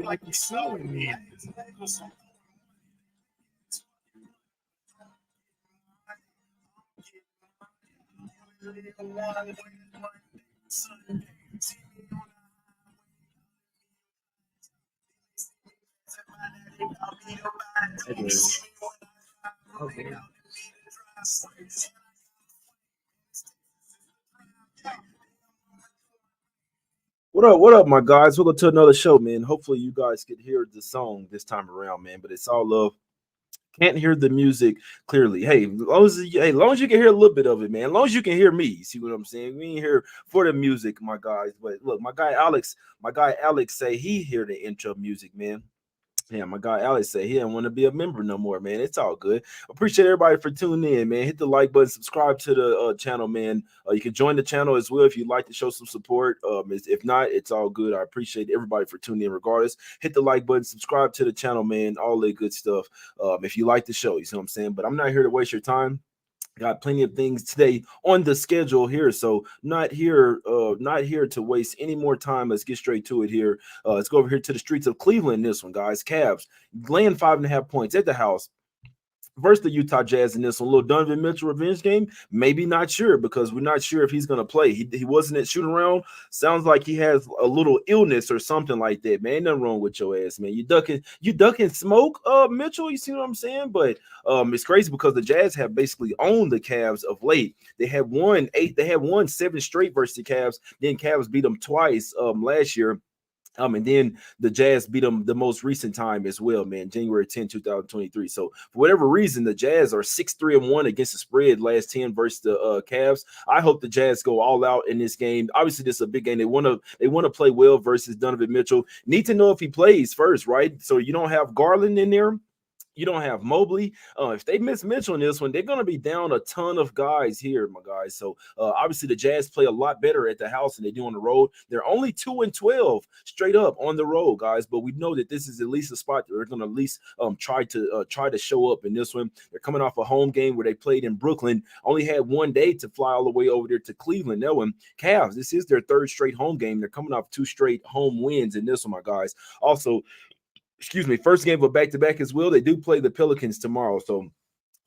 Like you slowing me. Okay. What up, my guys? Welcome to another show, man. Hopefully, you guys can hear the song this time around, man. But it's all love. Can't hear the music clearly. Hey, as long as you can hear a little bit of it, man. As long as you can hear me, see what I'm saying? We ain't here for the music, my guys. But look, my guy Alex say he hear the intro music, man. Yeah, my guy Alex said he didn't want to be a member no more, man. It's all good. Appreciate everybody for tuning in, man. Hit the like button, subscribe to the channel, man. You can join the channel as well if you'd like to show some support. If not, it's all good. I appreciate everybody for tuning in regardless. Hit the like button, subscribe to the channel, man. All that good stuff. If you like the show, you see what I'm saying? But I'm not here to waste your time. Got plenty of things today on the schedule here, so not here to waste any more time. Let's get straight to it here. Let's go over here to the streets of Cleveland. This one, guys. Cavs laying 5.5 points at the house versus the Utah Jazz in this one. A little Donovan Mitchell revenge game. Maybe not sure because we're not sure if he's going to play. He wasn't at shooting around. Sounds like he has a little illness or something like that, man. Ain't nothing wrong with your ass, man. You ducking smoke, Mitchell. You see what I'm saying? But it's crazy because the Jazz have basically owned the Cavs of late. They have won 7 straight versus the Cavs. Then Cavs beat them twice last year. And then the Jazz beat them the most recent time as well, man, January 10, 2023. So for whatever reason, the Jazz are 6-3-1 against the spread last 10 versus the Cavs. I hope the Jazz go all out in this game. Obviously, this is a big game. They want to play well versus Donovan Mitchell. Need to know if he plays first, right? So you don't have Garland in there. You don't have Mobley. If they miss Mitchell in this one, they're going to be down a ton of guys here, my guys. So obviously the Jazz play a lot better at the house than they do on the road. They're only 2-12 straight up on the road, guys. But we know that this is at least a spot that they're going to at least try to show up in this one. They're coming off a home game where they played in Brooklyn. Only had one day to fly all the way over there to Cleveland. That one, Cavs, this is their third straight home game. They're coming off 2 straight home wins in this one, my guys. Also, first game of a back-to-back as well. They do play the Pelicans tomorrow. So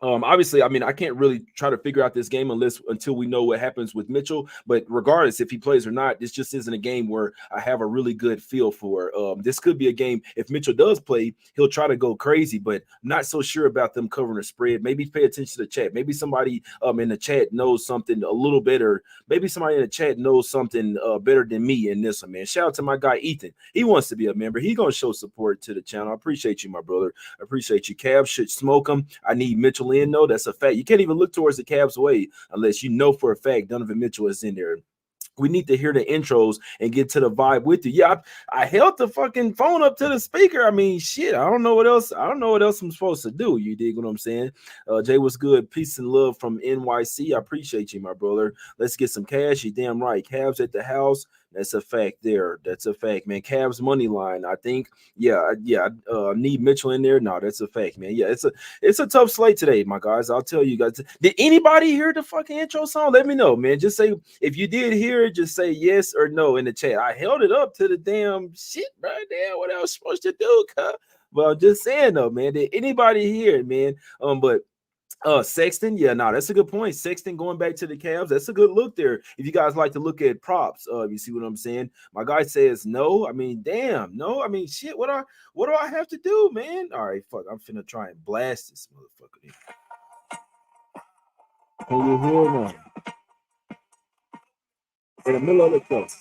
obviously, I mean, I can't really try to figure out this game until we know what happens with Mitchell. But regardless, if he plays or not, this just isn't a game where I have a really good feel for. This could be a game. If Mitchell does play, he'll try to go crazy, but I'm not so sure about them covering the spread. Maybe pay attention to the chat. Maybe somebody in the chat knows something a little better. Maybe somebody in the chat knows something better than me in this one, man. Shout out to my guy, Ethan. He wants to be a member. He's going to show support to the channel. I appreciate you, my brother. I appreciate you. Cavs should smoke him. I need Mitchell in, though. That's a fact. You can't even look towards the Cavs way unless you know for a fact Donovan Mitchell is in there. We need to hear the intros and get to the vibe with you. Yeah, I held the fucking phone up to the speaker. I mean, shit, I don't know what else I'm supposed to do. You dig what I'm saying? Jay, what's good? Peace and love from NYC. I appreciate you, my brother. Let's get some cash. You damn right. Cavs at the house. That's a fact there. That's a fact, man. Cavs money line. I think, yeah. Need Mitchell in there. No, that's a fact, man. Yeah, it's a tough slate today, my guys. I'll tell you guys. Did anybody hear the fucking intro song? Let me know, man. Just say if you did hear it, just say yes or no in the chat. I held it up to the damn shit right there. What else supposed to do, cuz? But I'm just saying though, man. Did anybody hear it, man? But Sexton, yeah, that's a good point. Sexton going back to the Cavs, that's a good look there. If you guys like to look at props, you see what I'm saying? My guy says no. I mean, damn, no. I mean, shit. What do I have to do, man? All right, fuck. I'm finna try and blast this motherfucker. Can you hear me? In the middle of the coast.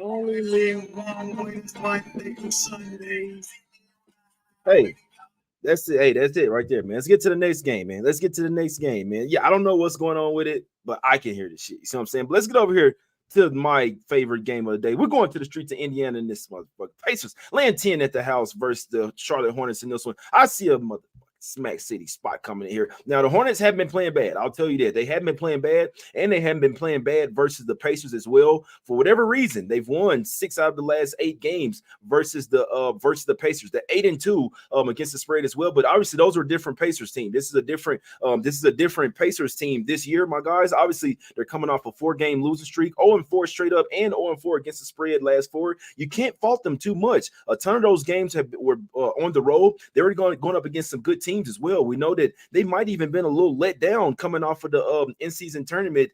Only live one way, Monday to Sunday. Hey, that's it. Hey, that's it right there, man. Let's get to the next game, man. Yeah, I don't know what's going on with it, but I can hear the shit. You see what I'm saying? But let's get over here to my favorite game of the day. We're going to the streets of Indiana in this motherfucker. Pacers laying 10 at the house versus the Charlotte Hornets in this one. I see a motherfucker Smack City spot coming in here. Now, the Hornets haven't been playing bad. I'll tell you that. They haven't been playing bad, and they haven't been playing bad versus the Pacers as well. For whatever reason, they've won 6 out of the last 8 games versus the Pacers. The 8-2 against the spread as well. But obviously, those are different Pacers team. This is a different Pacers team this year, my guys. Obviously, they're coming off a 4-game losing streak, 0-4 straight up, and 0-4 against the spread last 4. You can't fault them too much. A ton of those games were on the road. They were going up against some good teams as well. We know that they might even been a little let down coming off of the in-season tournament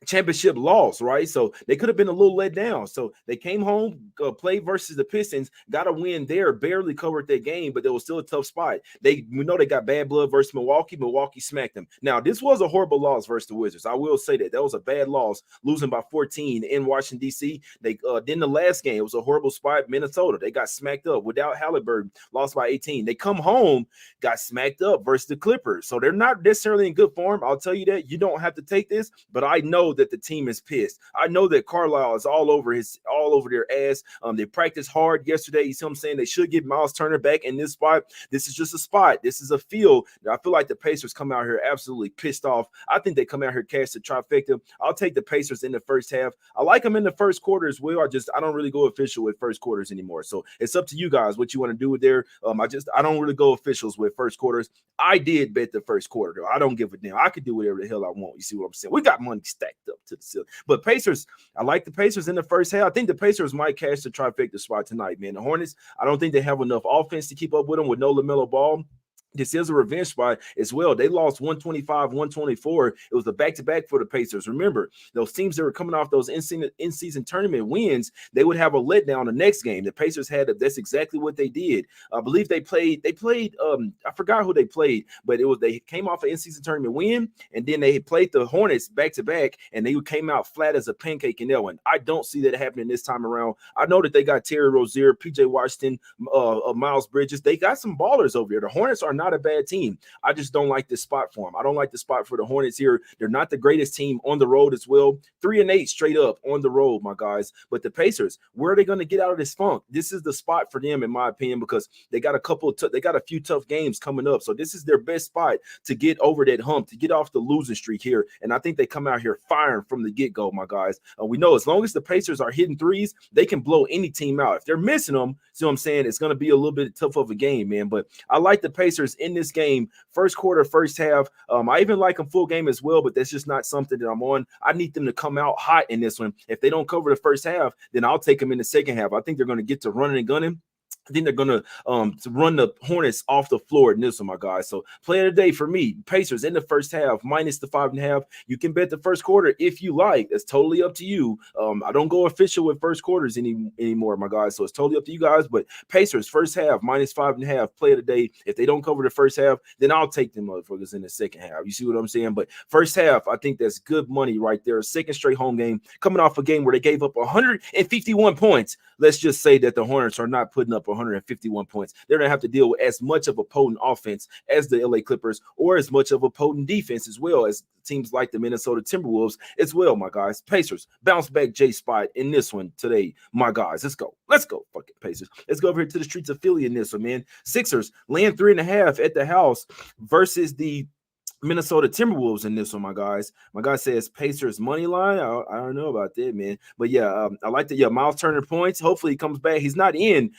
championship loss, right? So they could have been a little let down. So they came home, played versus the Pistons, got a win there, barely covered that game, but it was still a tough spot. We know they got bad blood versus Milwaukee. Milwaukee smacked them. Now, this was a horrible loss versus the Wizards. I will say that. That was a bad loss, losing by 14 in Washington, D.C. They then the last game, it was a horrible spot. Minnesota, they got smacked up without Halliburton, lost by 18. They come home, got smacked up versus the Clippers. So they're not necessarily in good form. I'll tell you that. You don't have to take this, but I know that the team is pissed. I know that Carlisle is all over their ass. They practiced hard yesterday. You see what I'm saying? They should get Miles Turner back in this spot. This is just a spot. This is a field. I feel like the Pacers come out here absolutely pissed off. I think they come out here cash the trifecta. I'll take the Pacers in the first half. I like them in the first quarter as well. I don't really go official with first quarters anymore. So it's up to you guys what you want to do with there. I don't really go officials with first quarters. I did bet the first quarter though. I don't give a damn. I could do whatever the hell I want. You see what I'm saying? We got money stacked up to the ceiling. But Pacers, I like the Pacers in the first half. I think the Pacers might cash the trifecta spot tonight, man. The Hornets, I don't think they have enough offense to keep up with them with no LaMelo Ball. This is a revenge spot as well. They lost 125-124. It was a back-to-back for the Pacers. Remember, those teams that were coming off those in-season tournament wins, they would have a letdown the next game. The Pacers that's exactly what they did. I believe they played, I forgot who they played, but they came off an in-season tournament win, and then they played the Hornets back-to-back, and they came out flat as a pancake in that one. I don't see that happening this time around. I know that they got Terry Rozier, PJ Washington, Miles Bridges. They got some ballers over here. The Hornets are not a bad team. I just don't like this spot for them. I don't like the spot for the Hornets here. They're not the greatest team on the road as well. 3-8 straight up on the road, my guys. But the Pacers, where are they going to get out of this funk? This is the spot for them, in my opinion, because they got a few tough games coming up. So this is their best spot to get over that hump, to get off the losing streak here. And I think they come out here firing from the get-go, my guys. We know as long as the Pacers are hitting threes, they can blow any team out. If they're missing them, see what I'm saying? It's going to be a little bit tough of a game, man. But I like the Pacers in this game, first quarter, first half. I even like them full game as well, but that's just not something that I'm on. I need them to come out hot in this one. If they don't cover the first half, then I'll take them in the second half. I think they're going to get to running and gunning. I think they're going to run the Hornets off the floor in this one, my guys. So play of the day for me, Pacers in the first half, minus the 5.5. You can bet the first quarter if you like. That's totally up to you. I don't go official with first quarters anymore, my guys. So it's totally up to you guys. But Pacers, first half, minus 5.5, play of the day. If they don't cover the first half, then I'll take them motherfuckers in the second half. You see what I'm saying? But first half, I think that's good money right there. Second straight home game, coming off a game where they gave up 151 points. Let's just say that the Hornets are not putting up 151 points. They're going to have to deal with as much of a potent offense as the LA Clippers, or as much of a potent defense as well as teams like the Minnesota Timberwolves as well, my guys. Pacers, bounce back J spot in this one today, my guys. Let's go. Fucking Pacers. Let's go over here to the streets of Philly in this one, man. Sixers laying 3.5 at the house versus the Minnesota Timberwolves in this one, my guys. My guy says Pacers money line. I don't know about that, man. But yeah, I like that. Yeah, Miles Turner points. Hopefully he comes back. He's not in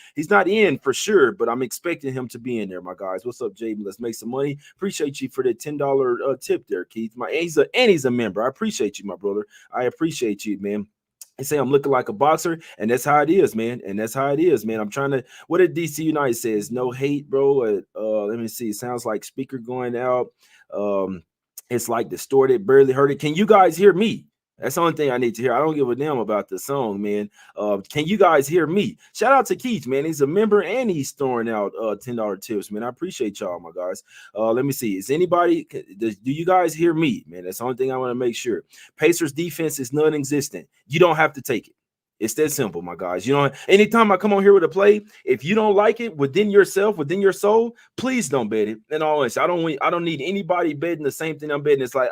for sure, but I'm expecting him to be in there, my guys. What's up, Jaden? Let's make some money. Appreciate you for the $10 tip there, Keith. He's a member. I appreciate you, my brother. I appreciate you, man. They say I'm looking like a boxer, and that's how it is, man. I'm trying to. What did DC United says? No hate, bro. Let me see. It sounds like speaker going out. It's like distorted, barely heard it. Can you guys hear me? That's the only thing I need to hear. I don't give a damn about the song, man. Can you guys hear me? Shout out to Keith, man. He's a member and he's throwing out $10 tips, man. I appreciate y'all, my guys. Let me see. Do you guys hear me, man? That's the only thing I want to make sure. Pacers defense is non-existent. You don't have to take it. It's that simple, my guys. You know, anytime I come on here with a play, if you don't like it within yourself, within your soul, please don't bet it. And always, I don't need anybody betting the same thing I'm betting. It's like,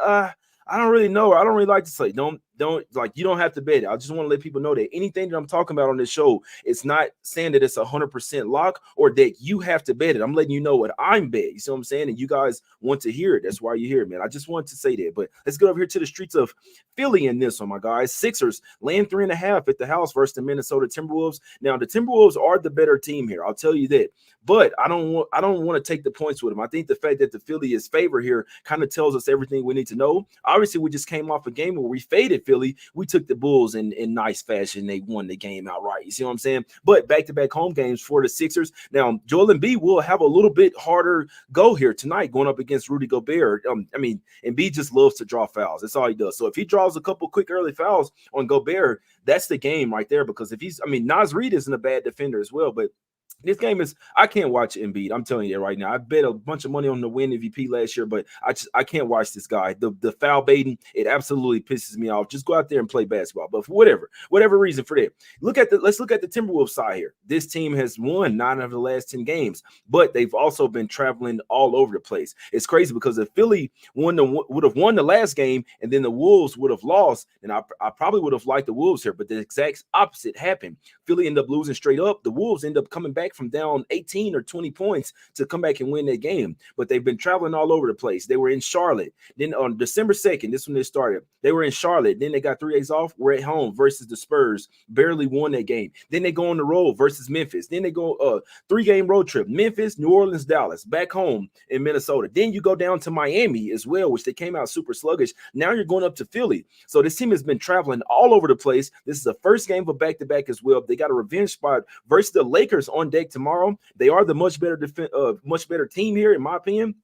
I don't really know. I don't really like to say. Don't You don't have to bet it. I just want to let people know that anything that I'm talking about on this show, it's not saying that it's 100% lock or that you have to bet it. I'm letting you know what I'm bet. You see what I'm saying? And you guys want to hear it. That's why you're here, man. I just want to say that. But let's go over here to the streets of Philly in this one, my guys. Sixers laying 3.5 at the house versus the Minnesota Timberwolves. Now, the Timberwolves are the better team here. I'll tell you that. But I don't want to take the points with them. I think the fact that the Philly is favored here kind of tells us everything we need to know. Obviously, we just came off a game where we faded Philly. We took the Bulls in nice fashion. They won the game outright. You see what I'm saying? But back-to-back home games for the Sixers. Now, Joel Embiid will have a little bit harder go here tonight going up against Rudy Gobert. Embiid just loves to draw fouls. That's all he does. So if he draws a couple quick early fouls on Gobert, that's the game right there. Because if Naz Reid isn't a bad defender as well, but this game is, I can't watch Embiid. I'm telling you that right now. I bet a bunch of money on the win MVP last year, but I can't watch this guy. The foul baiting, it absolutely pisses me off. Just go out there and play basketball. But for whatever reason for that, let's look at the Timberwolves side here. This team has won 9 of the last 10 games, but they've also been traveling all over the place. It's crazy because if Philly would have won the last game and then the Wolves would have lost, then I probably would have liked the Wolves here, but the exact opposite happened. Philly ended up losing straight up. The Wolves end up coming back from down 18 or 20 points to come back and win that game. But they've been traveling all over the place. They were in Charlotte. Then on December 2nd, this is when they started. They were in Charlotte. Then they got 3 days off. We're at home versus the Spurs. Barely won that game. Then they go on the road versus Memphis. Then they go 3-game road trip. Memphis, New Orleans, Dallas. Back home in Minnesota. Then you go down to Miami as well, which they came out super sluggish. Now you're going up to Philly. So this team has been traveling all over the place. This is the first game of a back-to-back as well. They got a revenge spot versus the Lakers on deck tomorrow. They are the much better team here, in my opinion.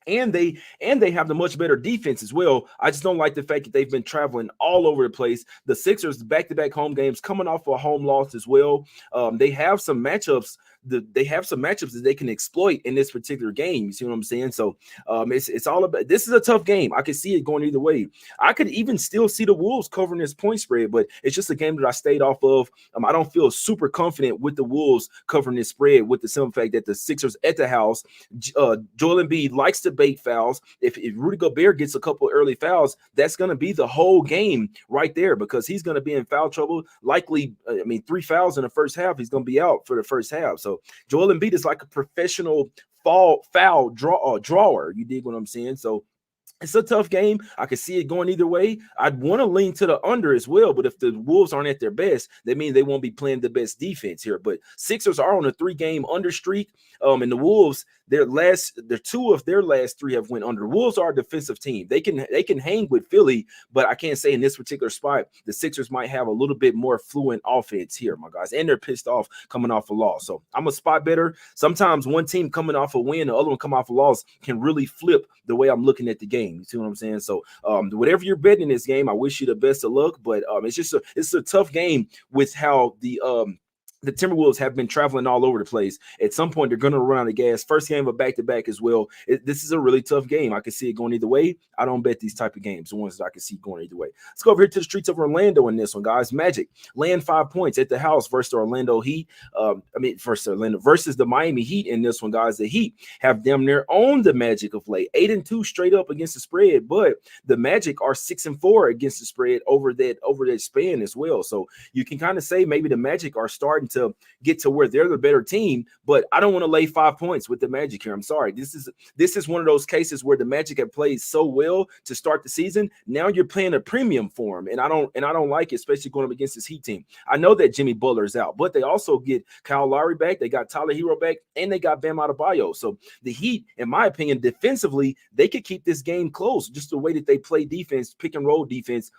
And they have the much better defense as well. I just don't like the fact that they've been traveling all over the place. The Sixers back-to-back home games coming off a home loss as well. They have some matchups. They have some matchups that they can exploit in this particular game. You see what I'm saying? So it's all about. This is a tough game. I can see it going either way. I could even still see the Wolves covering this point spread, but it's just a game that I stayed off of. I don't feel super confident with the Wolves covering this spread with the simple fact that the Sixers at the house. Joel Embiid likes to bait fouls. If Rudy Gobert gets a couple early fouls, that's going to be the whole game right there because he's going to be in foul trouble. Likely, 3 fouls in the first half. He's going to be out for the first half. So Joel Embiid is like a professional foul drawer. You dig what I'm saying? So it's a tough game. I can see it going either way. I'd want to lean to the under as well, but if the Wolves aren't at their best, that means they won't be playing the best defense here. But Sixers are on a 3-game under streak, and the Wolves, their 2 of their last 3 have went under. Wolves are a defensive team. They can hang with Philly, but I can't say in this particular spot the Sixers might have a little bit more fluent offense here, my guys, and they're pissed off coming off a loss. So I'm a spot better. Sometimes one team coming off a win, the other one come off a loss can really flip the way I'm looking at the game. You see what I'm saying? So whatever you're betting in this game, I wish you the best of luck. But it's a tough game with how the Timberwolves have been traveling all over the place. At some point, they're going to run out of gas. First game of back-to-back as well. This is a really tough game. I can see it going either way. I don't bet these type of games, the ones that I can see going either way. Let's go over here to the streets of Orlando in this one, guys. Magic laying 5 points at the house versus the Orlando Heat. Versus the Miami Heat in this one, guys. The Heat have damn near owned the Magic of late. 8-2 straight up against the spread, but the Magic are 6-4 against the spread over that span as well. So you can kind of say maybe the Magic are starting to get to where they're the better team, but I don't want to lay 5 points with the Magic here. I'm sorry. This is one of those cases where the Magic have played so well to start the season. Now you're playing a premium for them, and I don't like it, especially going up against this Heat team. I know that Jimmy Butler's out, but they also get Kyle Lowry back. They got Tyler Hero back, and they got Bam Adebayo. So the Heat, in my opinion, defensively, they could keep this game close. Just the way that they play defense, pick and roll defense.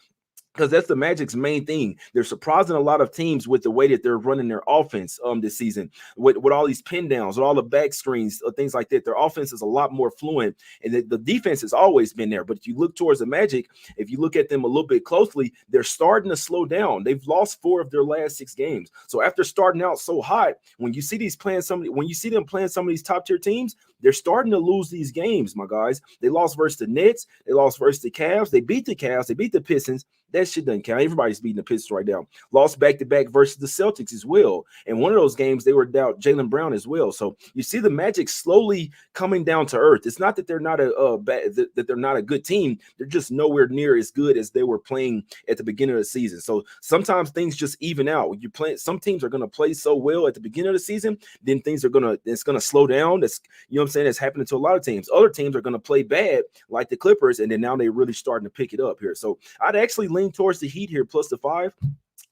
Because that's the Magic's main thing. They're surprising a lot of teams with the way that they're running their offense this season, with all these pin downs, with all the back screens, things like that. Their offense is a lot more fluent, and the defense has always been there. But if you look towards the Magic, if you look at them a little bit closely, they're starting to slow down. They've lost 4 of their last 6 games. So after starting out so hot, when you see them playing some of these top tier teams, they're starting to lose these games, my guys. They lost versus the Nets. They lost versus the Cavs. They beat the Cavs. They beat the Pistons. That shit doesn't count. Everybody's beating the Pistons right now. Lost back-to-back versus the Celtics as well. And one of those games, they were down Jaylen Brown as well. So you see the Magic slowly coming down to earth. It's not that they're not that they're not a good team. They're just nowhere near as good as they were playing at the beginning of the season. So sometimes things just even out. When you play, some teams are going to play so well at the beginning of the season, then it's gonna slow down. That's, you know what I'm saying, that's happening to a lot of teams. Other teams are going to play bad, like the Clippers, and then now they're really starting to pick it up here. So I'd actually lean towards the Heat here plus the 5.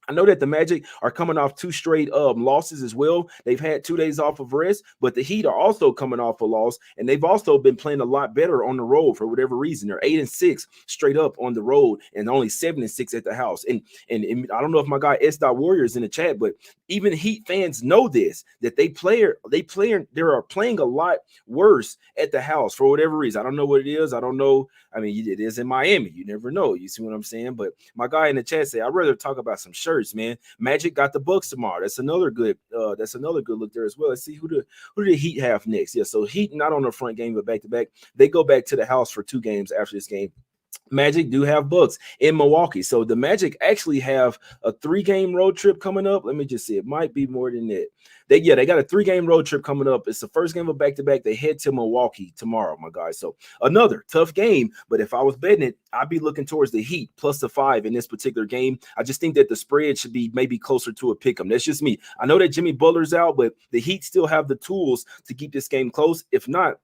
I know that the Magic are coming off 2 straight losses as well. They've had 2 days off of rest, but the Heat are also coming off a loss, and they've also been playing a lot better on the road for whatever reason. They're 8-6 straight up on the road, and only 7-6 at the house. And I don't know if my guy S. Warrior is in the chat, but even Heat fans know this, that they are playing a lot worse at the house for whatever reason. I don't know what it is. I don't know. I mean, it is in Miami. You never know. You see what I'm saying? But my guy in the chat said, I'd rather talk about some shirts, man. Magic got the Bucks tomorrow. That's another good look there as well. Let's see who do the Heat have next. Yeah, so Heat not on the front game, but back-to-back. They go back to the house for 2 games after this game. Magic do have Bucks in Milwaukee. So the Magic actually have a 3-game road trip coming up. Let me just see. It might be more than that. They got a 3-game road trip coming up. It's the first game of back-to-back. They head to Milwaukee tomorrow, my guys. So another tough game. But if I was betting it, I'd be looking towards the Heat plus the 5 in this particular game. I just think that the spread should be maybe closer to a pick 'em. That's just me. I know that Jimmy Butler's out, but the Heat still have the tools to keep this game close. If not,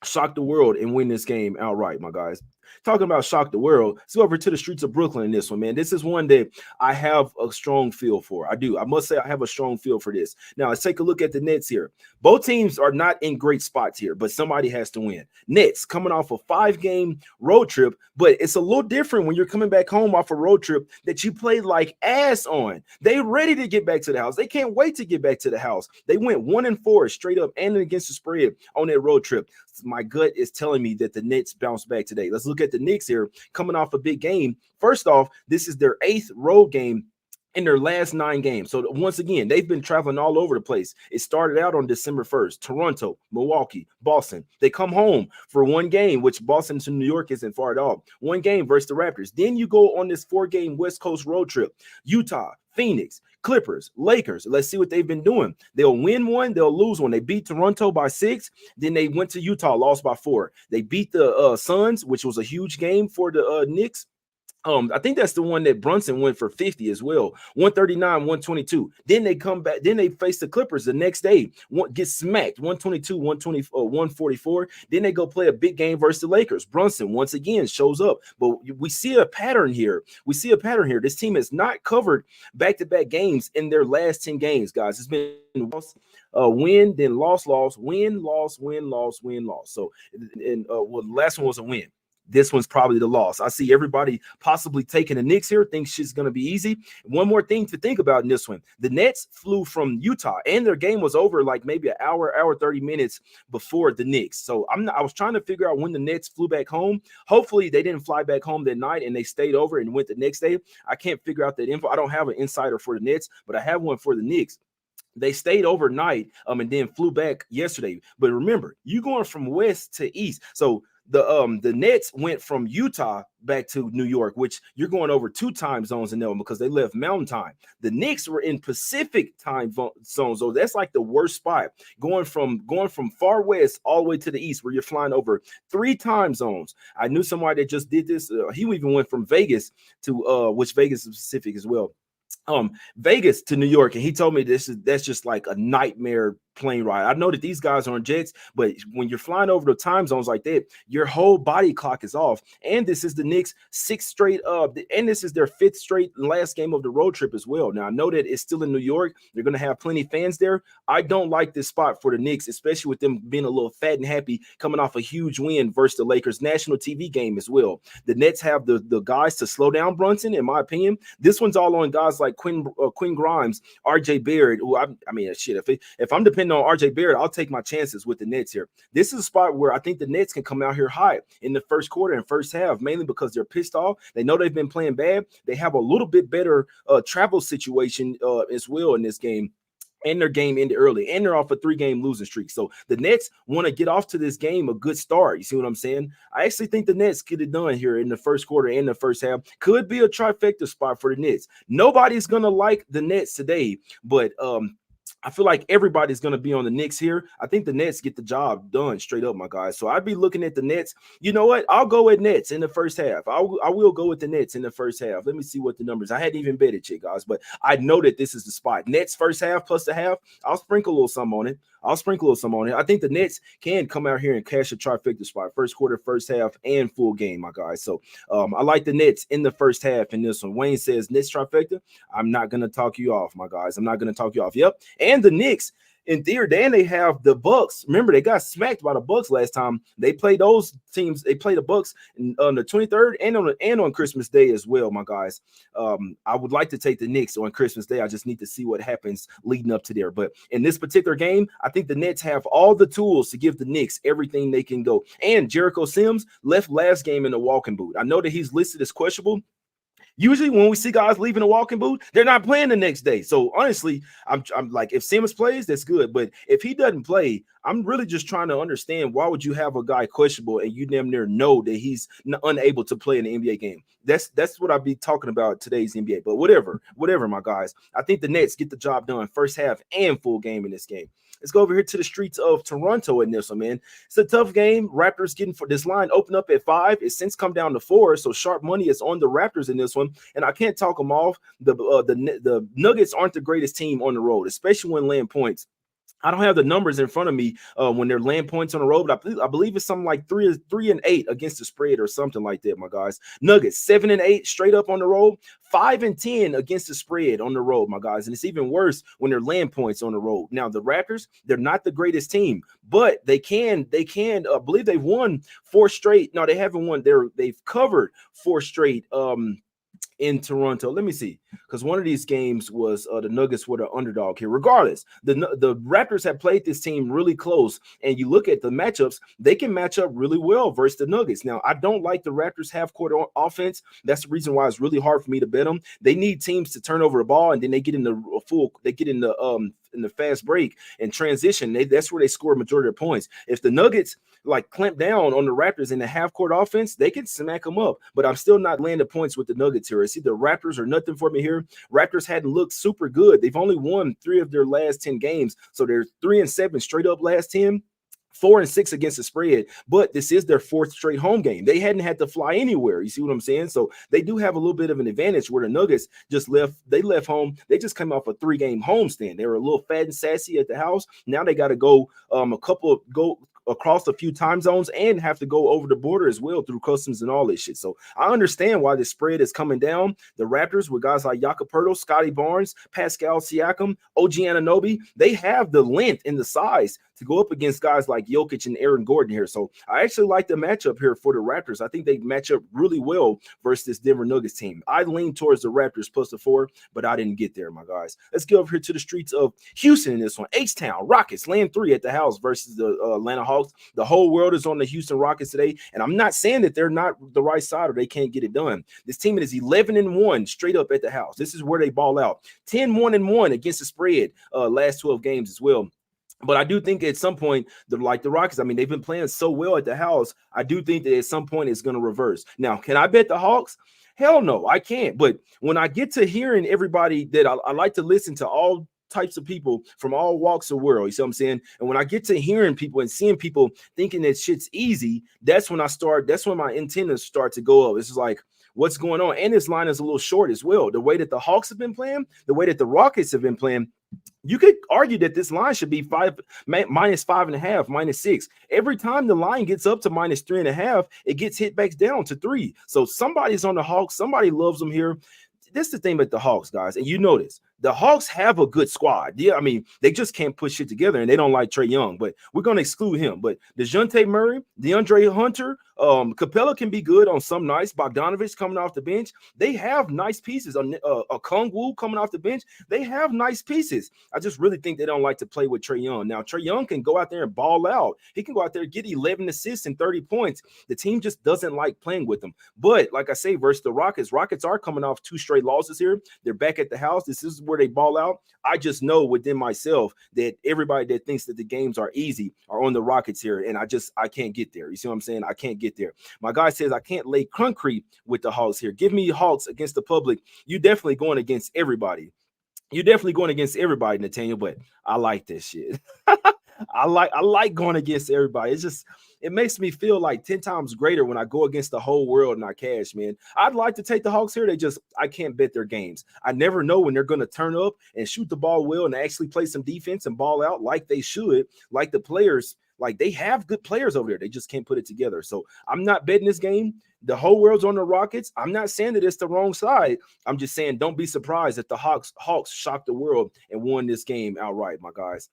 shock the world and win this game outright, my guys. Talking about shock the world, let's go over to the streets of Brooklyn in this one, man. This is one that I have a strong feel for. I do. I must say I have a strong feel for this. Now, let's take a look at the Nets here. Both teams are not in great spots here, but somebody has to win. Nets coming off a 5-game road trip, but it's a little different when you're coming back home off a road trip that you played like ass on. They ready to get back to the house. They can't wait to get back to the house. They went 1-4 straight up and against the spread on that road trip. My gut is telling me that the Nets bounce back today. Let's look at the Knicks here coming off a big game. First off, this is their 8th road game in their last 9 games. So once again, they've been traveling all over the place. It started out on December 1st, Toronto, Milwaukee, Boston. They come home for 1 game, which Boston to New York isn't far at all. 1 game versus the Raptors. Then you go on this 4-game West Coast road trip. Utah, Phoenix, Clippers, Lakers. Let's see what they've been doing. They'll win 1, they'll lose 1. They beat Toronto by 6. Then they went to Utah, lost by 4. They beat the Suns, which was a huge game for the Knicks. I think that's the one that Brunson went for 50 as well. 139, 122. Then they come back. Then they face the Clippers the next day. Get smacked. 122, 144. Then they go play a big game versus the Lakers. Brunson once again shows up. But we see a pattern here. This team has not covered back-to-back games in their last 10 games, guys. It's been win, then loss, win, loss, win, loss, win, loss. So, the last one was a win. This one's probably the loss. I see everybody possibly taking the Knicks here, thinks shit's going to be easy. One more thing to think about in this one. The Nets flew from Utah, and their game was over like maybe an hour, 30 minutes before the Knicks. So I was trying to figure out when the Nets flew back home. Hopefully, they didn't fly back home that night, and they stayed over and went the next day. I can't figure out that info. I don't have an insider for the Nets, but I have one for the Knicks. They stayed overnight and then flew back yesterday. But remember, you're going from west to east. So the Nets went from Utah back to New York, which you're going over 2 time zones in there because they left Mountain Time. The Knicks were in Pacific time zones, so that's like the worst spot. Going from far west all the way to the east, where you're flying over 3 time zones. I knew somebody that just did this. He even went from Vegas to which Vegas is Pacific as well. Vegas to New York, and he told me that's just like a nightmare plane ride. I know that these guys are on jets, but when you're flying over the time zones like that, your whole body clock is off. And this is the Knicks' 6th straight and this is their 5th straight last game of the road trip as well. Now I know that it's still in New York. They're going to have plenty of fans there. I don't like this spot for the Knicks, especially with them being a little fat and happy coming off a huge win versus the Lakers national TV game as well. The Nets have the guys to slow down Brunson, in my opinion. This one's all on guys like Quinn Grimes, RJ Barrett, who I mean, shit, if I'm depending on RJ Barrett, I'll take my chances with the Nets here. This is a spot where I think the Nets can come out here hot in the first quarter and first half, mainly because they're pissed off. They know they've been playing bad. They have a little bit better travel situation as well in this game. and their game ended early, and they're off a 3-game losing streak. So the Nets want to get off to this game a good start. You see what I'm saying? I actually think the Nets get it done here in the first quarter and the first half. Could be a trifecta spot for the Nets. Nobody's gonna like the Nets today, but I feel like everybody's going to be on the Knicks here. I think the Nets get the job done straight up, my guys. So I'd be looking at the Nets. You know what? I'll go with Nets in the first half. I will go with the Nets in the first half. Let me see what the numbers. I hadn't even bet it yet, guys, but I know that this is the spot. Nets first half plus the half. I'll sprinkle a little something on it. I think the Nets can come out here and cash a trifecta spot. First quarter, first half, and full game, my guys. So I like the Nets in the first half in this one. Wayne says Nets trifecta. I'm not going to talk you off, my guys. I'm not going to talk you off. Yep. And the Knicks, in theory, then they have the Bucks. Remember, they got smacked by the Bucks last time. They played those teams. They played the Bucks on the 23rd and on Christmas Day as well, my guys. I would like to take the Knicks on Christmas Day. I just need to see what happens leading up to there. But in this particular game, I think the Nets have all the tools to give the Knicks everything they can go. And Jericho Sims left last game in the walking boot. I know that he's listed as questionable. Usually when we see guys leaving a walking boot, they're not playing the next day. So honestly, I'm like, if Simmons plays, that's good. But if he doesn't play, I'm really just trying to understand, why would you have a guy questionable and you damn near know that he's unable to play in the NBA game? That's what I'll be talking about today's NBA. But whatever, my guys. I think the Nets get the job done first half and full game in this game. Let's go over here to the streets of Toronto in this one, man. It's a tough game. Raptors getting for this line open up at 5. It's since come down to 4. So sharp money is on the Raptors in this one. And I can't talk them off. The Nuggets aren't the greatest team on the road, especially when laying points. I don't have the numbers in front of me when they're laying points on the road, but I believe it's something like 3-8 against the spread or something like that, my guys. Nuggets 7-8 straight up on the road, 5-10 against the spread on the road, my guys. And it's even worse when they're laying points on the road. Now the Raptors, they're not the greatest team, but they can. I believe they've won 4 straight. No, they haven't won. They've covered 4 straight. In Toronto. Let me see, because one of these games was the Nuggets were the underdog here. Regardless, the Raptors have played this team really close, and you look at the matchups, they can match up really well versus the Nuggets. Now, I don't like the Raptors half-court offense. That's the reason why it's really hard for me to bet them. They need teams to turn over the ball, and then they get in the fast break and transition. That's where they score a majority of points. If the Nuggets like clamp down on the Raptors in the half-court offense, they can smack them up. But I'm still not landing points with the Nuggets here. It's either Raptors or nothing for me here. Raptors hadn't looked super good. They've only won 3 of their last 10 games, so they're 3-7 straight up last 10. 4-6 against the spread, but this is their 4th straight home game. They hadn't had to fly anywhere. You see what I'm saying? So they do have a little bit of an advantage where the Nuggets left home. They just came off a 3-game homestand. They were a little fat and sassy at the house. Now they got to go across a few time zones and have to go over the border as well through customs and all this shit. So I understand why the spread is coming down. The Raptors with guys like Jakob Poeltl, Scotty Barnes, Pascal Siakam, OG Anunoby, they have the length and the size to go up against guys like Jokic and Aaron Gordon here. So I actually like the matchup here for the Raptors. I think they match up really well versus this Denver Nuggets team. I lean towards the Raptors plus the 4, but I didn't get there, my guys. Let's get over here to the streets of Houston in this one. H-Town Rockets laying 3 at the house versus the Atlanta Hawks. The whole world is on the Houston Rockets today, and I'm not saying that they're not the right side or they can't get it done. This team is 11-1 straight up at the house. This is where they ball out. 10-1-1 against the spread last 12 games as well. But I do think at some point, like the Rockets, I mean, they've been playing so well at the house. I do think that at some point it's going to reverse. Now, can I bet the Hawks? Hell no, I can't. But when I get to hearing everybody that I like to listen to all types of people from all walks of the world, you see what I'm saying? And when I get to hearing people and seeing people thinking that shit's easy, that's when my antennas start to go up. It's just like, what's going on? And this line is a little short as well. The way that the Hawks have been playing, the way that the Rockets have been playing, you could argue that this line should be minus 5.5, -6. Every time the line gets up to minus 3.5, it gets hit back down to 3. So somebody's on the Hawks. Somebody loves them here. This is the thing with the Hawks, guys, and you know this. The Hawks have a good squad. Yeah, I mean, they just can't put shit together, and they don't like Trae Young, but we're going to exclude him. But DeJounte Murray, DeAndre Hunter, Capella can be good on some nights. Bogdanovich coming off the bench. They have nice pieces. A Kung Wu coming off the bench. They have nice pieces. I just really think they don't like to play with Trae Young. Now, Trae Young can go out there and ball out. He can go out there and get 11 assists and 30 points. The team just doesn't like playing with him. But like I say, versus the Rockets are coming off 2 straight losses here. They're back at the house. This is where they ball out. I just know within myself that everybody that thinks that the games are easy are on the Rockets here, and I can't get there. You see what I'm saying? I can't get there. My guy says I can't lay concrete with the Hawks here. Give me Hawks against the public. You definitely going against everybody. You're definitely going against everybody, Nathaniel, but I like this shit. I like going against everybody. It makes me feel like 10 times greater when I go against the whole world and I cash, man. I'd like to take the Hawks here. I can't bet their games. I never know when they're going to turn up and shoot the ball well and actually play some defense and ball out like they should, like the players. Like they have good players over there. They just can't put it together. So I'm not betting this game. The whole world's on the Rockets. I'm not saying that it's the wrong side. I'm just saying don't be surprised that the Hawks shocked the world and won this game outright, my guys.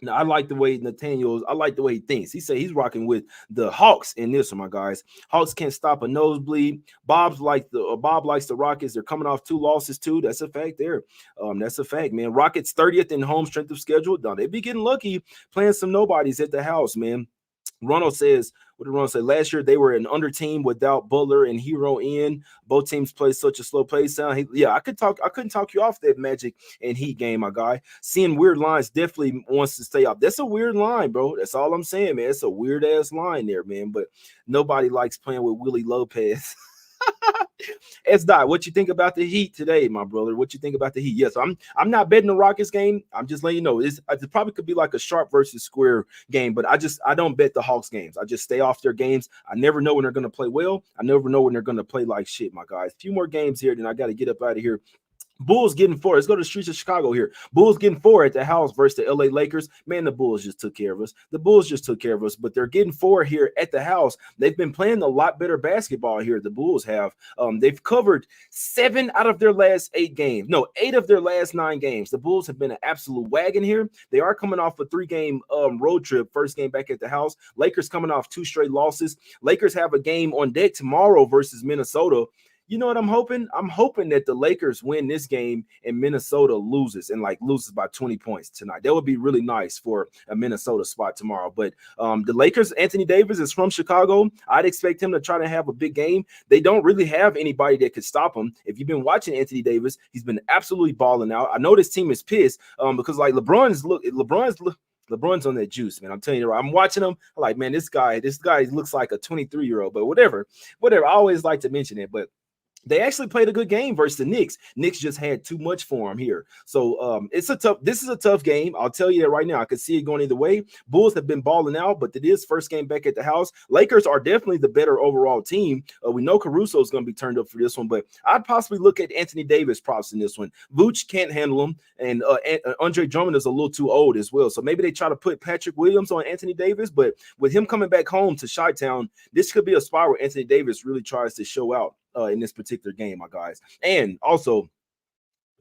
Now, I like the way I like the way he thinks. He said he's rocking with the Hawks in this one, my guys. Hawks can't stop a nosebleed. Bob likes the Rockets. They're coming off 2 losses too. That's a fact there. That's a fact, man. Rockets 30th in home strength of schedule. Now, they be getting lucky playing some nobodies at the house, man. Ronald says, what did Ronald say? Last year they were an under team without Butler and Hero in. Both teams play such a slow pace. I couldn't talk you off that Magic and Heat game, my guy. Seeing weird lines definitely wants to stay up. That's a weird line, bro. That's all I'm saying, man. It's a weird ass line there, man. But nobody likes playing with Willie Lopez. It's not. What you think about the Heat today, my brother? What you think about the Heat? Yes, I'm not betting the Rockets game. I'm just letting you know. It probably could be like a sharp versus square game, but I don't bet the Hawks games. I just stay off their games. I never know when they're going to play well. I never know when they're going to play like shit, my guys. A few more games here, then I got to get up out of here. Bulls getting 4. Let's go to the streets of Chicago here. Bulls getting 4 at the house versus the LA Lakers. Man, the Bulls just took care of us. But they're getting 4 here at the house. They've been playing a lot better basketball here. The Bulls have. They've covered 7 out of their last 8 games. No, 8 of their last 9 games. The Bulls have been an absolute wagon here. They are coming off a 3-game road trip. First game back at the house. Lakers coming off 2 straight losses. Lakers have a game on deck tomorrow versus Minnesota. You know what I'm hoping? I'm hoping that the Lakers win this game and Minnesota loses by 20 points tonight. That would be really nice for a Minnesota spot tomorrow. But the Lakers, Anthony Davis is from Chicago. I'd expect him to try to have a big game. They don't really have anybody that could stop him. If you've been watching Anthony Davis, he's been absolutely balling out. I know this team is pissed because like LeBron's on that juice, man. I'm telling you, I'm watching him. I'm like, man, this guy looks like a 23-year-old, but whatever. I always like to mention it, but they actually played a good game versus the Knicks. Knicks just had too much for them here. So this is a tough game. I'll tell you that right now. I could see it going either way. Bulls have been balling out, but it is first game back at the house. Lakers are definitely the better overall team. We know Caruso is going to be turned up for this one, but I'd possibly look at Anthony Davis props in this one. Vooch can't handle him, and Andre Drummond is a little too old as well. So maybe they try to put Patrick Williams on Anthony Davis, but with him coming back home to Chi-Town, this could be a spot where Anthony Davis really tries to show out in this particular game, my guys. And also,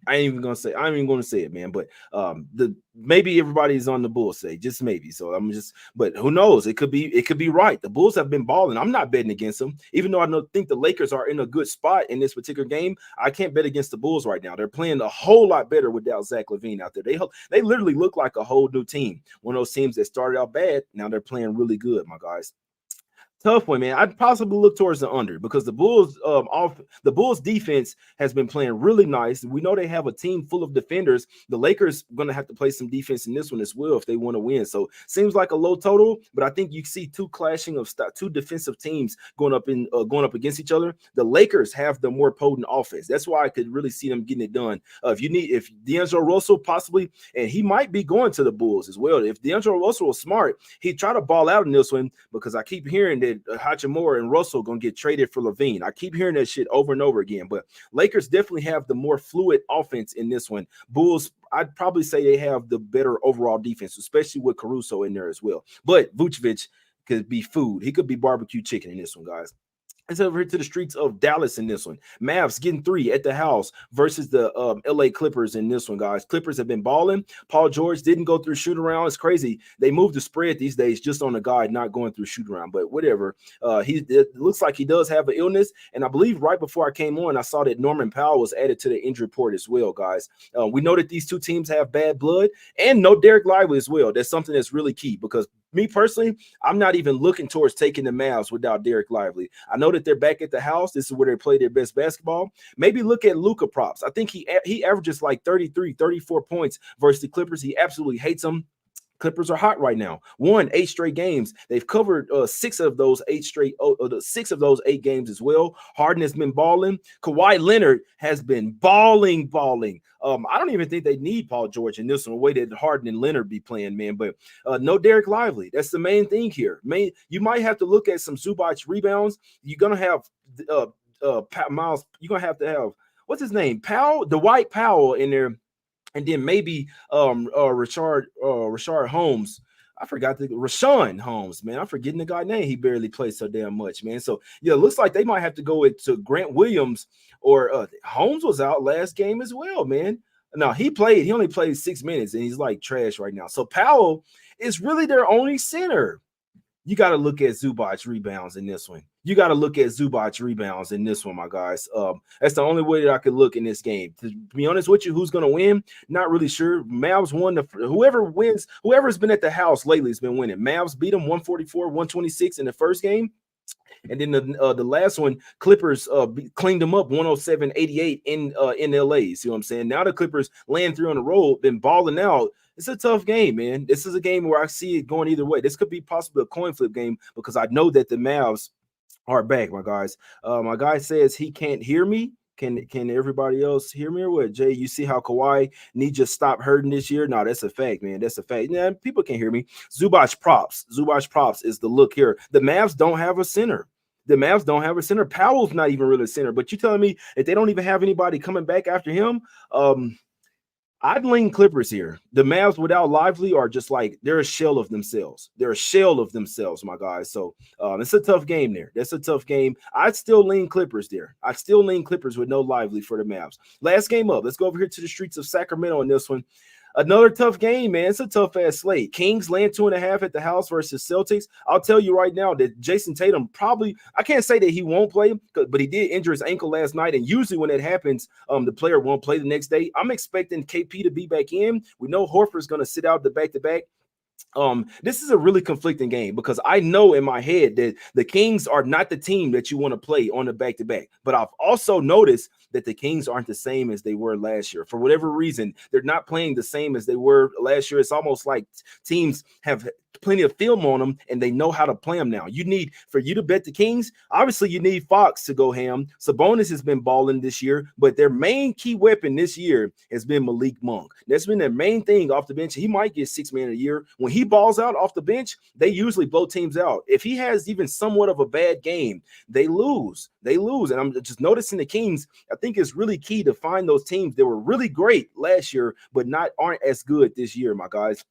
I ain't even gonna say it, man. But maybe everybody's on the Bulls say, just maybe. So but who knows? It could be right. The Bulls have been balling. I'm not betting against them, even though I think the Lakers are in a good spot in this particular game. I can't bet against the Bulls right now. They're playing a whole lot better without Zach LaVine out there. They literally look like a whole new team. One of those teams that started out bad, now they're playing really good, my guys. Tough one, man. I'd possibly look towards the under because the Bulls defense has been playing really nice. We know they have a team full of defenders. The Lakers are going to have to play some defense in this one as well if they want to win. So seems like a low total, but I think you see two defensive teams going up against each other. The Lakers have the more potent offense. That's why I could really see them getting it done. If D'Angelo Russell possibly, and he might be going to the Bulls as well. If D'Angelo Russell was smart, he'd try to ball out in this one because I keep hearing that Hachimura and Russell gonna get traded for LaVine. I keep hearing that shit over and over again, but Lakers definitely have the more fluid offense in this one. Bulls, I'd probably say they have the better overall defense, especially with Caruso in there as well. But Vucevic could be food. He could be barbecue chicken in this one, guys. It's over here to the streets of Dallas in this one. Mavs getting 3 at the house versus the LA Clippers in this one, guys. Clippers have been balling. Paul George didn't go through shoot around. It's crazy. They move the spread these days just on the guard, not going through shoot around. But whatever. It looks like he does have an illness. And I believe right before I came on, I saw that Norman Powell was added to the injury report as well, guys. We know that these two teams have bad blood and no Derek Lively as well. That's something that's really key because me personally, I'm not even looking towards taking the Mavs without Derek Lively. I know that they're back at the house. This is where they play their best basketball. Maybe look at Luka props. I think he averages like 33, 34 points versus the Clippers. He absolutely hates them. Clippers are hot right now. Won 8 straight games. They've covered 6 of those 8 straight, 6 of those 8 games as well. Harden has been balling. Kawhi Leonard has been balling. I don't even think they need Paul George in this one, the way that Harden and Leonard be playing, man. But no Derek Lively. That's the main thing here. You might have to look at some Zubac rebounds. You're gonna have Miles. You're gonna have to have what's his name, Powell, Dwight Powell in there. And then maybe Rashard Holmes. I forgot Rashawn Holmes, man. I'm forgetting the guy's name. He barely plays so damn much, man. So yeah, it looks like they might have to go to Grant Williams or Holmes was out last game as well, man. No, he only played 6 minutes and he's like trash right now. So Powell is really their only center. You got to look at Zubac rebounds in this one. You got to look at Zubac rebounds in this one, my guys. That's the only way that I could look in this game. To be honest with you, who's going to win? Not really sure. Mavs won. Whoever's been at the house lately has been winning. Mavs beat them 144-126 in the first game. And then the last one, Clippers cleaned them up 107-88 in LA. See what I'm saying? Now the Clippers laying 3 on the road, been balling out. It's a tough game, man. This is a game where I see it going either way. This could be possibly a coin flip game because I know that the Mavs are back, my guys. My guy says he can't hear me. Can everybody else hear me or what? Jay, you see how Kawhi need just stop hurting this year? No, that's a fact, man. That's a fact. Yeah, people can hear me. Zubac props is the look here. The Mavs don't have a center. Powell's not even really a center. But you telling me if they don't even have anybody coming back after him, I'd lean Clippers here. The Mavs without Lively are just like they're a shell of themselves. My guys. So it's a tough game there. That's a tough game. I'd still lean Clippers there. I'd still lean Clippers with no Lively for the Mavs. Last game up. Let's go over here to the streets of Sacramento on this one. Another tough game, man. It's a tough ass slate. Kings land 2.5 at the house versus Celtics. I'll tell you right now that Jason Tatum I can't say that he won't play, but he did injure his ankle last night. And usually when that happens, the player won't play the next day. I'm expecting KP to be back in. We know Horford's going to sit out the back-to-back. This is a really conflicting game because I know in my head that the Kings are not the team that you want to play on the back-to-back. But I've also noticed that the Kings aren't the same as they were last year. For whatever reason, they're not playing the same as they were last year. It's almost like teams have plenty of film on them and they know how to play them now. For you to bet the Kings, obviously you need Fox to go ham. Sabonis has been balling this year, but their main key weapon this year has been Malik Monk. That's been their main thing off the bench. He might get 6 man a year. When he balls out off the bench, they usually blow teams out. If he has even somewhat of a bad game, they lose. And I'm just noticing the Kings, I think it's really key to find those teams that were really great last year, but aren't as good this year, my guys.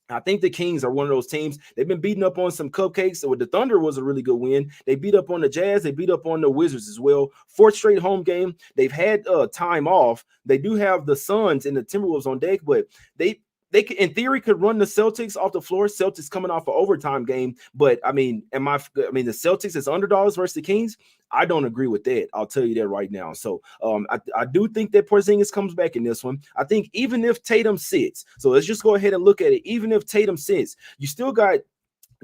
I think the Kings are one of those teams. They've been beating up on some cupcakes. So the Thunder was a really good win. They beat up on the Jazz. They beat up on the Wizards as well. 4th straight home game. They've had time off. They do have the Suns and the Timberwolves on deck, but they in theory could run the Celtics off the floor. Celtics coming off an overtime game, but I mean, the Celtics as underdogs versus the Kings. I don't agree with that. I'll tell you that right now. So I do think that Porzingis comes back in this one. I think even if Tatum sits, so let's just go ahead and look at it. Even if Tatum sits, you still got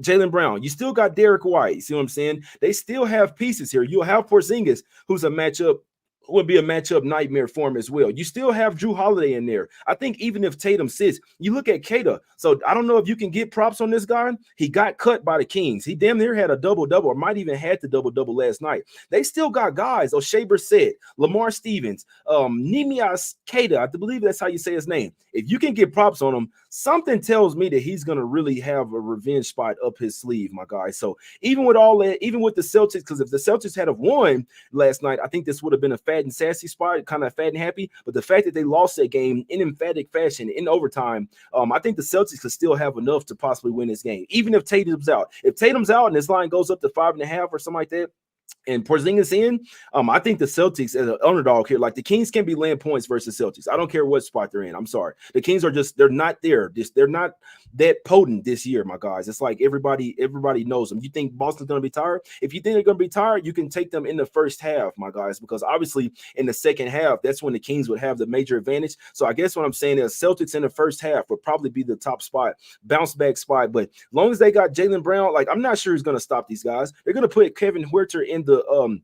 Jaylen Brown. You still got Derek White. You see what I'm saying? They still have pieces here. You'll have Porzingis, who's a matchup would be a matchup nightmare for him as well. You still have Drew Holiday in there. I think even if Tatum sits, you look at Kata. So I don't know if you can get props on this guy. He got cut by the Kings. He damn near had a double-double or might even had the double-double last night. They still got guys. O'Shea Brissett, Lamar Stevens, Nemias Kata. I believe that's how you say his name. If you can get props on him, something tells me that he's going to really have a revenge spot up his sleeve, my guy. So even with all that, even with the Celtics, because if the Celtics had have won last night, I think this would have been a fat and sassy spot, kind of fat and happy. But the fact that they lost that game in emphatic fashion in overtime, I think the Celtics could still have enough to possibly win this game, even if Tatum's out. If Tatum's out and this line goes up to 5.5 or something like that, and Porzingis in, I think the Celtics as an underdog here, like the Kings can be laying points versus Celtics. I don't care what spot they're in. I'm sorry. The Kings are just, they're not there. They're not that potent this year, my guys. It's like everybody knows them. You think Boston's going to be tired? If you think they're going to be tired, you can take them in the first half, my guys, because obviously in the second half, that's when the Kings would have the major advantage. So I guess what I'm saying is Celtics in the first half would probably be the top spot, bounce back spot. But as long as they got Jaylen Brown, like I'm not sure who's going to stop these guys. They're going to put Kevin Huerter in the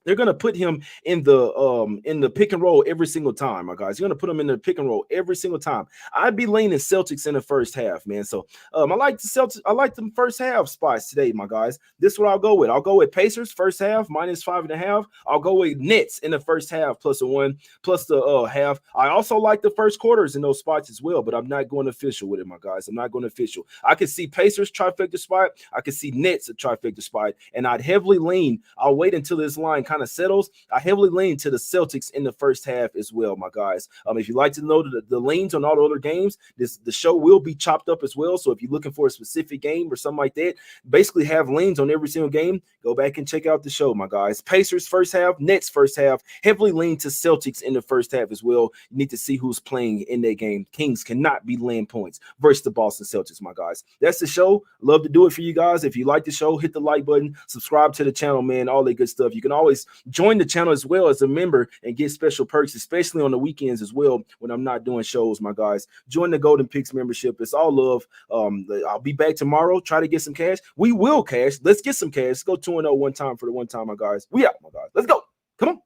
they're gonna put him in the pick and roll every single time, my guys. You're gonna put him in the pick and roll every single time. I'd be leaning Celtics in the first half, man. So I like the Celtics. I like them first half spots today, my guys. This is what I'll go with. I'll go with Pacers first half -5.5. I'll go with Nets in the first half +1 plus the half. I also like the first quarters in those spots as well, but I'm not going official with it, my guys. I'm not going official. I could see Pacers trifecta spot. I could see Nets a trifecta spot, and I'd heavily lean. I'll wait until this line kind of settles. I heavily lean to the Celtics in the first half as well, my guys. If you like to know the leans on all the other games, the show will be chopped up as well. So if you're looking for a specific game or something like that, basically have leans on every single game, go back and check out the show, my guys. Pacers first half, Nets first half, heavily lean to Celtics in the first half as well. You need to see who's playing in that game. Kings cannot be laying points versus the Boston Celtics, my guys. That's the show. Love to do it for you guys. If you like the show, hit the like button, subscribe to the channel, man, all that good stuff. You can always join the channel as well as a member and get special perks, especially on the weekends as well when I'm not doing shows, my guys. Join the Golden Picks membership. It's all love. I'll be back tomorrow. Try to get some cash. We will cash. Let's get some cash. Let's go 2-0 one time for the one time, my guys. We out, my guys. Let's go. Come on.